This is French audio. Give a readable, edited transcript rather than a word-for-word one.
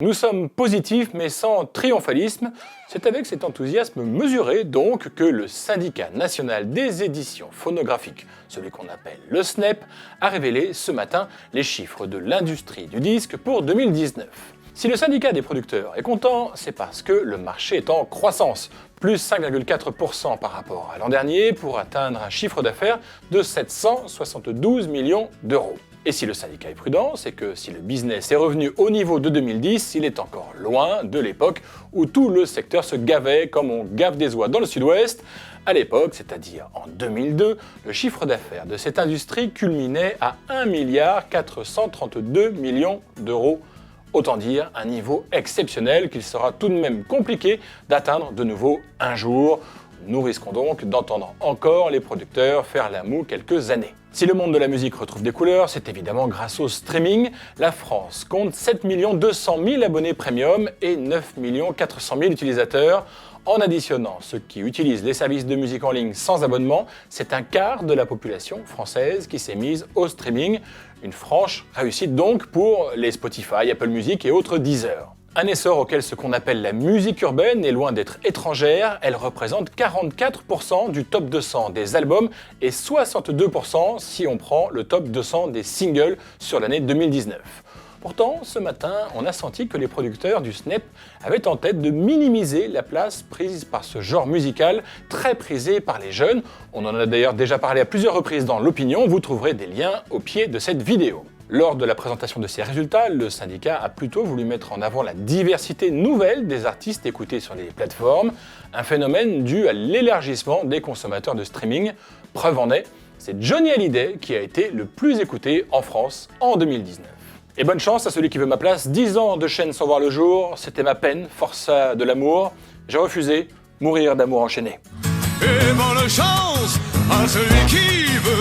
Nous sommes positifs mais sans triomphalisme. C'est avec cet enthousiasme mesuré donc que le Syndicat national des éditions phonographiques, celui qu'on appelle le SNEP, a révélé ce matin les chiffres de l'industrie du disque pour 2019. Si le syndicat des producteurs est content, c'est parce que le marché est en croissance, plus 5,4% par rapport à l'an dernier pour atteindre un chiffre d'affaires de 772 millions d'euros. Et si le syndicat est prudent, c'est que si le business est revenu au niveau de 2010, il est encore loin de l'époque où tout le secteur se gavait comme on gave des oies dans le sud-ouest. À l'époque, c'est-à-dire en 2002, le chiffre d'affaires de cette industrie culminait à 1,432 milliard d'euros. Autant dire un niveau exceptionnel qu'il sera tout de même compliqué d'atteindre de nouveau un jour. Nous risquons donc d'entendre encore les producteurs faire la moue quelques années. Si le monde de la musique retrouve des couleurs, c'est évidemment grâce au streaming. La France compte 7 200 000 abonnés premium et 9 400 000 utilisateurs. En additionnant ceux qui utilisent les services de musique en ligne sans abonnement, c'est un quart de la population française qui s'est mise au streaming. Une franche réussite donc pour les Spotify, Apple Music et autres Deezer. Un essor auquel ce qu'on appelle la musique urbaine est loin d'être étrangère, elle représente 44% du top 200 des albums et 62% si on prend le top 200 des singles sur l'année 2019. Pourtant, ce matin, on a senti que les producteurs du SNEP avaient en tête de minimiser la place prise par ce genre musical très prisé par les jeunes. On en a d'ailleurs déjà parlé à plusieurs reprises dans l'opinion, vous trouverez des liens au pied de cette vidéo. Lors de la présentation de ces résultats, le syndicat a plutôt voulu mettre en avant la diversité nouvelle des artistes écoutés sur les plateformes, un phénomène dû à l'élargissement des consommateurs de streaming. Preuve en est, c'est Johnny Hallyday qui a été le plus écouté en France en 2019. Et bonne chance à celui qui veut ma place, 10 ans de chaîne sans voir le jour, c'était ma peine, forçat de l'amour, j'ai refusé, mourir d'amour enchaîné. Et bonne chance à celui qui veut